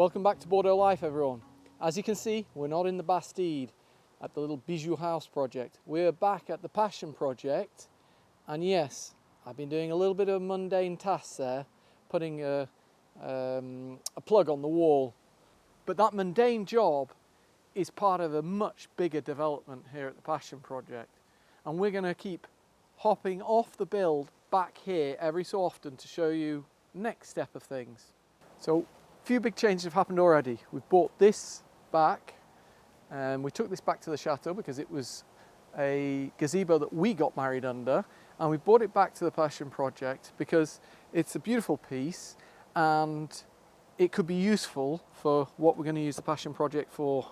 Welcome back to Bordeaux Life, everyone. As you can see, we're not in the Bastide at the little bijou house project. We're back at the Passion project, and yes, I've been doing a little bit of mundane tasks there, putting a plug on the wall. But that mundane job is part of a much bigger development here at the Passion project, and we're going to keep hopping off the build back here every so often to show you the next step of things. So a few big changes have happened already. We've brought this back, and we took this back to the chateau because it was a gazebo that we got married under, and we brought it back to the Passion project because it's a beautiful piece and it could be useful for what we're going to use the Passion project for.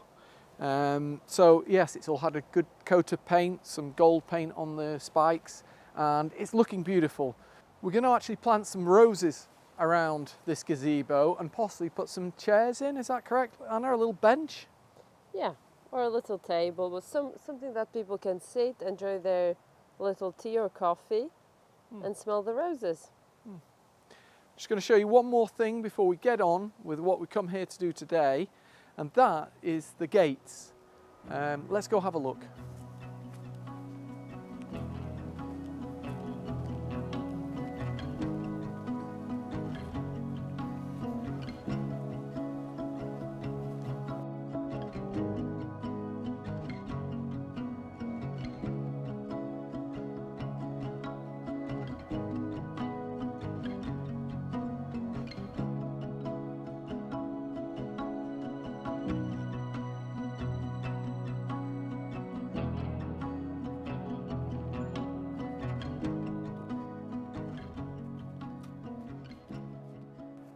So yes, it's all had a good coat of paint, some gold paint on the spikes, and it's looking beautiful. We're going to actually plant some roses around this gazebo and possibly put some chairs in, is that correct, Anna? A little bench? Yeah, or a little table with something that people can sit, enjoy their little tea or coffee and smell the roses. Just going to show you one more thing before we get on with what we come here to do today, and that is the gates. Let's go have a look.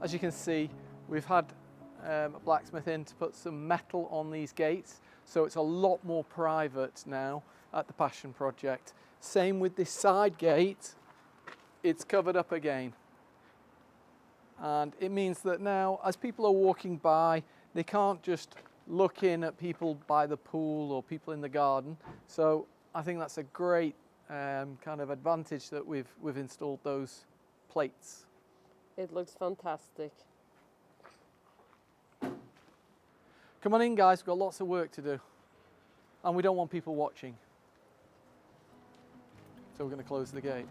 As you can see, we've had a blacksmith in to put some metal on these gates, so it's a lot more private now at the Passion project. Same with this side gate, it's covered up again. And it means that now, as people are walking by, they can't just look in at people by the pool or people in the garden. So I think that's a great kind of advantage that we've installed those plates. It looks fantastic. Come on in, guys, we've got lots of work to do. And we don't want people watching. So we're going to close the gate.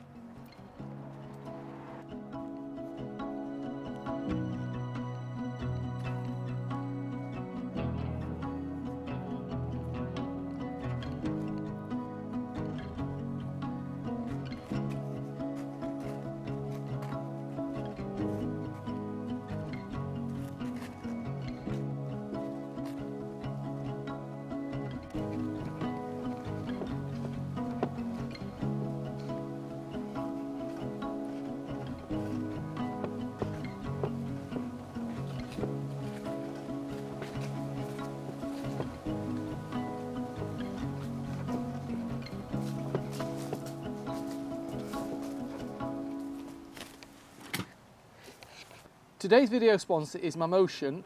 Today's video sponsor is Mammotion.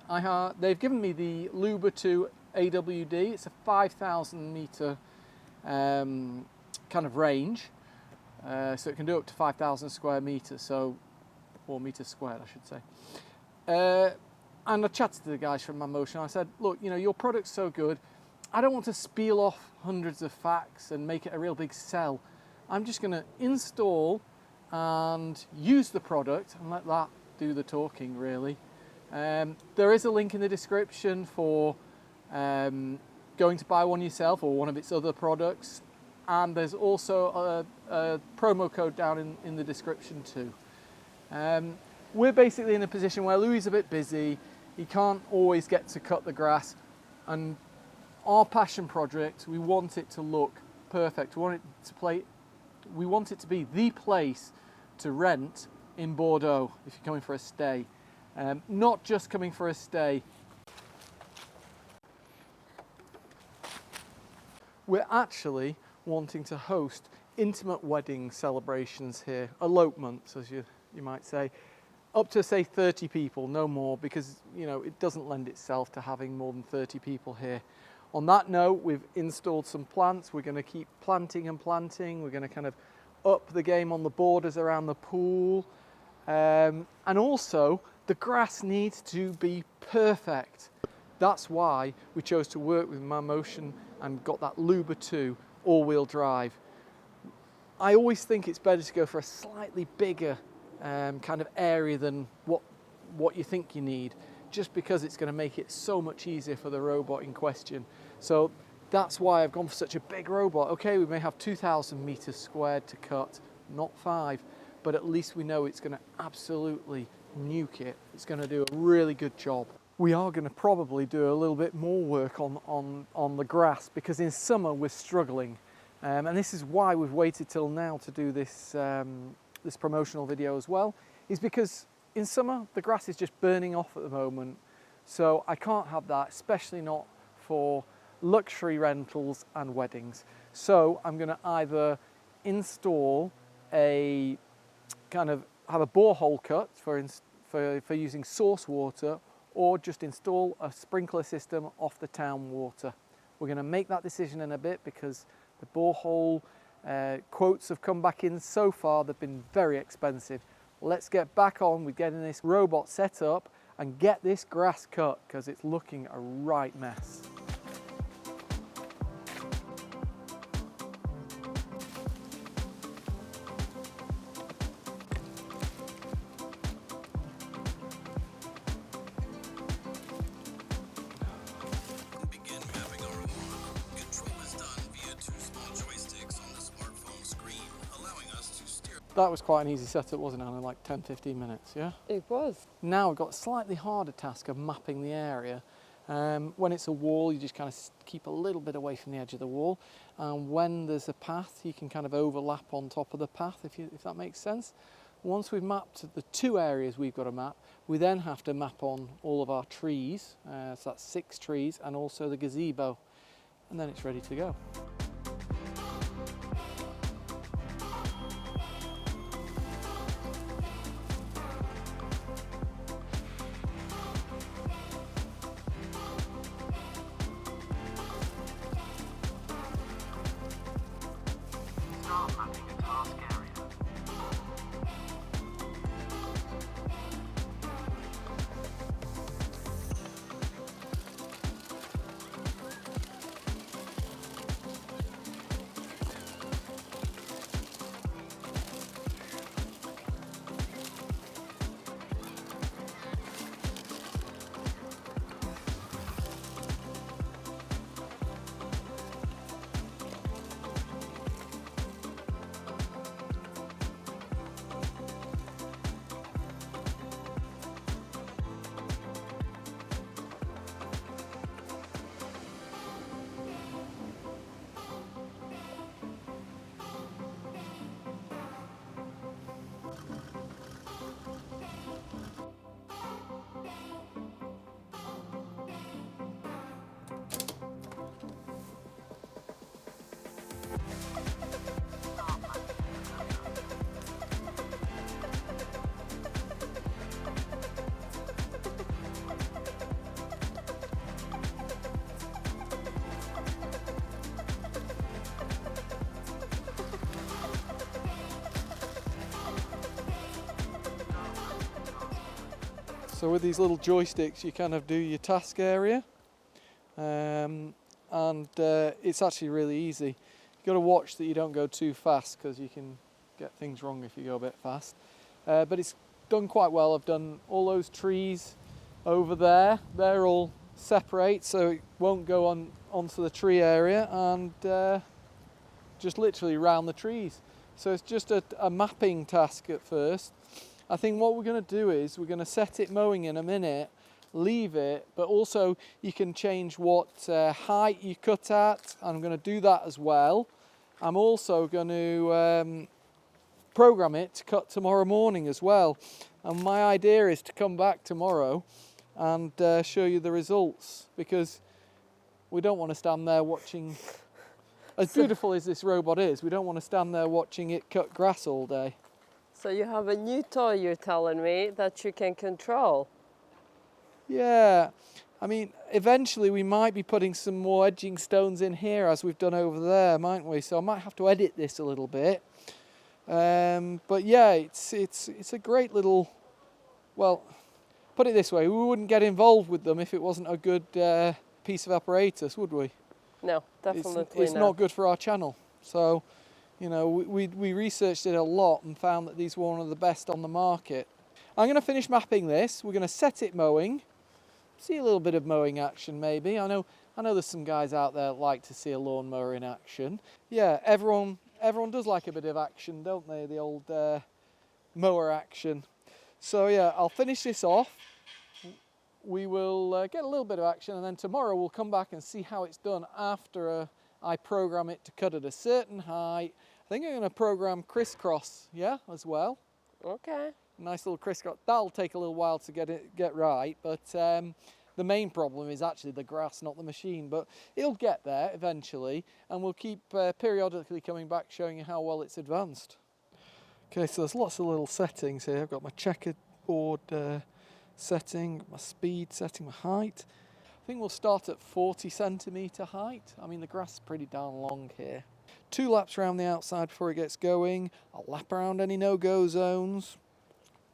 They've given me the Luba-2 AWD. It's a 5,000 metre kind of range, so it can do up to 5,000 square metres, or metres squared, I should say. And I chatted to the guys from Mammotion. I said, look, you know, your product's so good, I don't want to spiel off hundreds of facts and make it a real big sell. I'm just going to install and use the product and let that do the talking, really. There is a link in the description for going to buy one yourself or one of its other products, and there's also a promo code down in the description too. We're basically in a position where Louis is a bit busy, he can't always get to cut the grass, and our Passion project, we want it to look perfect. We want it to be the place to rent in Bordeaux if you're coming for a stay. Not just coming for a stay. We're actually wanting to host intimate wedding celebrations here, elopements as you might say, up to say 30 people, no more, because you know it doesn't lend itself to having more than 30 people here. On that note, we've installed some plants. We're going to keep planting and planting. We're going to kind of up the game on the borders around the pool. And also The grass needs to be perfect. That's why we chose to work with Mammotion and got that Luba-2 all-wheel drive. I always think it's better to go for a slightly bigger kind of area than what you think you need, just because it's going to make it so much easier for the robot in question. So that's why I've gone for such a big robot. Okay, we may have 2,000 meters squared to cut, not 5, but at least we know it's going to absolutely nuke it. It's going to do a really good job. We are going to probably do a little bit more work on the grass, because in summer we're struggling. And this is why we've waited till now to do this, this promotional video as well, is because in summer the grass is just burning off at the moment. So I can't have that, especially not for luxury rentals and weddings. So I'm going to either install a kind of have a borehole cut for using source water, or just install a sprinkler system off the town water. We're going to make that decision in a bit, because the borehole quotes have come back in so far. They've been very expensive. Let's get back on with getting this robot set up and get this grass cut, because it's looking a right mess. That was quite an easy setup, wasn't it, Anna? Like 10-15 minutes, yeah? It was. Now we've got a slightly harder task of mapping the area. When it's a wall, you just kind of keep a little bit away from the edge of the wall. And when there's a path, you can kind of overlap on top of the path, if that makes sense. Once we've mapped the 2 areas we've got to map, we then have to map on all of our trees. So that's 6 trees, and also the gazebo. And then it's ready to go. So with these little joysticks, you kind of do your task area, and it's actually really easy. You've got to watch that you don't go too fast, because you can get things wrong if you go a bit fast. But it's done quite well. I've done all those trees over there. They're all separate, so it won't go onto the tree area, and just literally round the trees. So it's just a mapping task at first. I think what we're going to do is we're going to set it mowing in a minute, leave it, but also you can change what height you cut at. I'm going to do that as well. I'm also going to program it to cut tomorrow morning as well. And my idea is to come back tomorrow and show you the results, because we don't want to stand there watching, as beautiful as this robot is, we don't want to stand there watching it cut grass all day. So you have a new toy, you're telling me, that you can control. Yeah, I mean, eventually we might be putting some more edging stones in here, as we've done over there, mightn't we? So I might have to edit this a little bit. But yeah, it's a great little, well, put it this way, we wouldn't get involved with them if it wasn't a good piece of apparatus, would we? No, definitely It's not good for our channel. So, you know, we researched it a lot and found that these were one of the best on the market. I'm going to finish mapping this. We're going to set it mowing. See a little bit of mowing action maybe. I know there's some guys out there that like to see a lawnmower in action. Yeah, everyone does like a bit of action, don't they? The old mower action. So yeah, I'll finish this off. We will get a little bit of action, and then tomorrow we'll come back and see how it's done after I program it to cut at a certain height. I think I'm going to program crisscross, yeah, as well. Okay. Nice little crisscross. That'll take a little while to get right, but the main problem is actually the grass, not the machine. But it'll get there eventually, and we'll keep periodically coming back showing you how well it's advanced. Okay, so there's lots of little settings here. I've got my checkerboard setting, my speed setting, my height. I think we'll start at 40 centimetre height. I mean, the grass is pretty darn long here. 2 laps around the outside before it gets going. I'll lap around any no-go zones.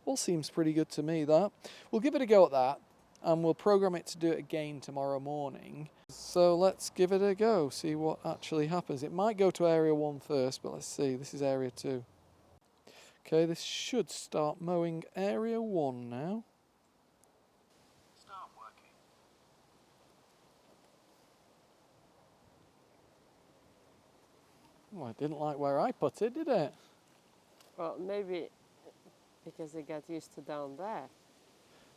All seems pretty good to me, that. We'll give it a go at that, and we'll program it to do it again tomorrow morning. So let's give it a go, see what actually happens. It might go to area 1 first, but let's see. This is area 2. Okay, this should start mowing area 1 now. Start working. Well, it didn't like where I put it, did it? Well, maybe because it got used to down there.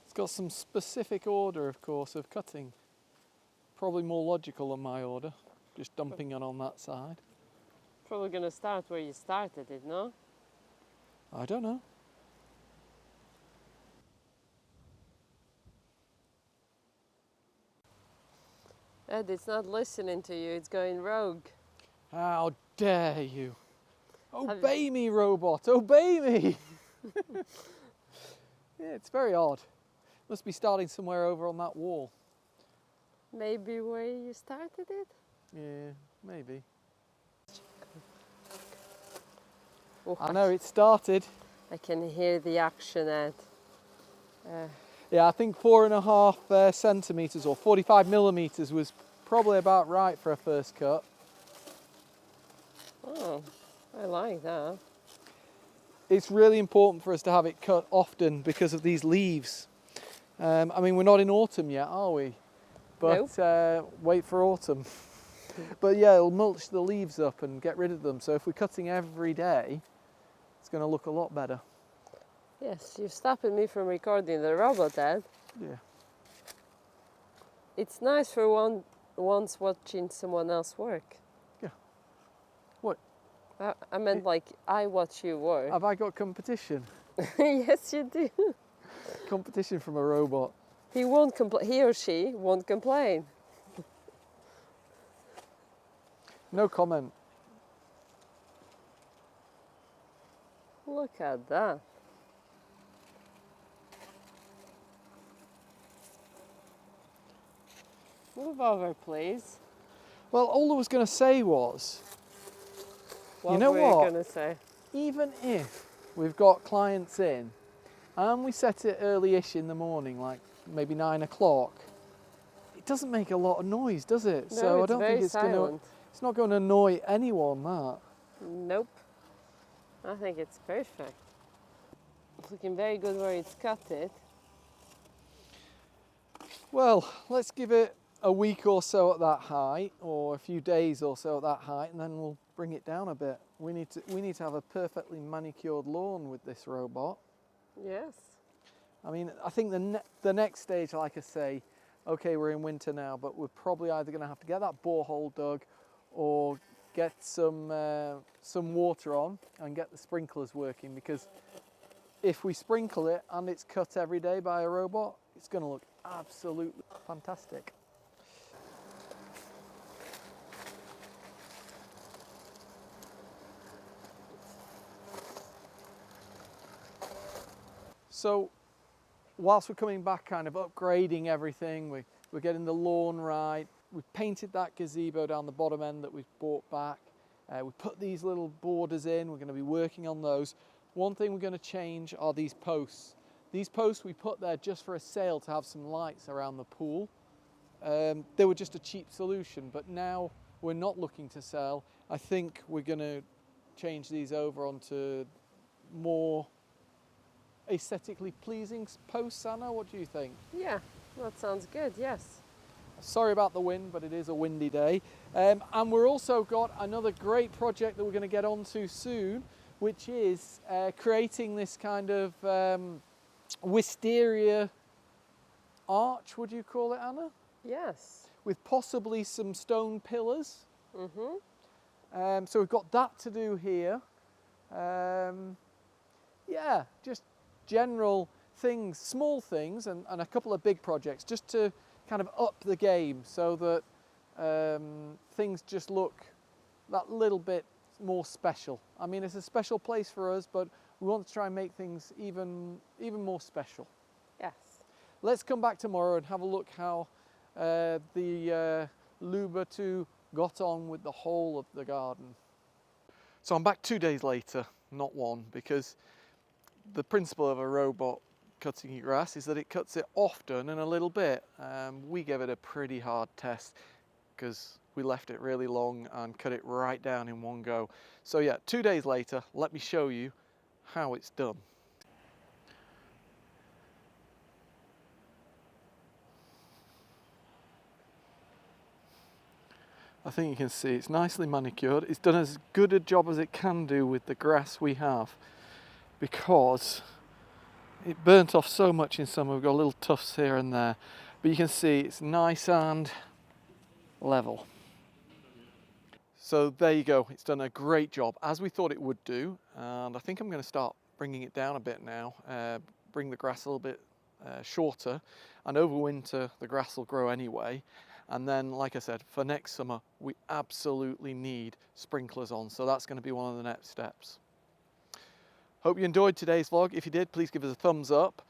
It's got some specific order, of course, of cutting. Probably more logical than my order, just dumping it on that side. Probably gonna start where you started it, no? I don't know. Ed, it's not listening to you, it's going rogue. How dare you? Obey me, robot, obey me! Yeah, it's very odd. Must be starting somewhere over on that wall. Maybe where you started it? Yeah, maybe. Oh, I know, it started. I can hear the action, Ed. Yeah, I think 4.5 centimetres or 45 millimetres was probably about right for a first cut. Oh, I like that. It's really important for us to have it cut often because of these leaves. I mean, we're not in autumn yet, are we? But Nope. Wait for autumn. But yeah, it'll mulch the leaves up and get rid of them. So if we're cutting every day, it's going to look a lot better. Yes, you're stopping me from recording the robot, Ed. Yeah. It's nice for once watching someone else work. Yeah. What? I meant like I watch you work. Have I got competition? Yes, you do. Competition from a robot. He won't complain. He or she won't complain. No comment. Look at that. Move over, please. Well, all I was going to say was, What know were what? you gonna say? even if we've got clients in and we set it early-ish in the morning, like maybe 9 o'clock, it doesn't make a lot of noise, does it? No, So I it's don't very think it's not going to annoy anyone, that. Nope. I think it's perfect. It's looking very good where it's cut it. Well, let's give it a week or so at that height, or a few days or so at that height, and then we'll bring it down a bit. We need to have a perfectly manicured lawn with this robot. Yes. I mean, I think the next stage, like I say, okay, we're in winter now, but we're probably either going to have to get that borehole dug or get some water on and get the sprinklers working, because if we sprinkle it and it's cut every day by a robot, it's going to look absolutely fantastic. So whilst we're coming back, kind of upgrading everything, we're getting the lawn right, we've painted that gazebo down the bottom end that we've brought back, we put these little borders in, we're going to be working on those. One thing we're going to change are these posts. These posts we put there just for a sail to have some lights around the pool. They were just a cheap solution, but now we're not looking to sell. I think we're going to change these over onto more aesthetically pleasing posts. Anna, what do you think? Yeah, that sounds good, yes. Sorry about the wind, but it is a windy day. And we're also got another great project that we're going to get onto soon, which is creating this kind of wisteria arch, would you call it, Anna? Yes. With possibly some stone pillars. Mm-hmm. So we've got that to do here. Yeah, just general things, small things, and a couple of big projects, just to kind of up the game so that things just look that little bit more special. I mean, it's a special place for us, but we want to try and make things even more special. Yes. Let's come back tomorrow and have a look how the Luba-2 got on with the whole of the garden. So I'm back 2 days later, not one, because the principle of a robot cutting your grass is that it cuts it often and a little bit. We gave it a pretty hard test because we left it really long and cut it right down in one go. So yeah, 2 days later, let me show you how it's done. I think you can see it's nicely manicured. It's done as good a job as it can do with the grass we have, because it burnt off so much in summer. We've got little tufts here and there, but you can see it's nice and level. So there you go, it's done a great job, as we thought it would do, and I think I'm going to start bringing it down a bit now, bring the grass a little bit shorter, and over winter the grass will grow anyway. And then, like I said, for next summer, we absolutely need sprinklers on. So that's going to be one of the next steps. Hope you enjoyed today's vlog. If you did, please give us a thumbs up.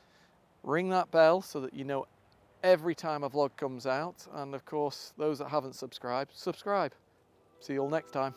Ring that bell so that you know every time a vlog comes out. And of course, those that haven't subscribed, subscribe. See you all next time.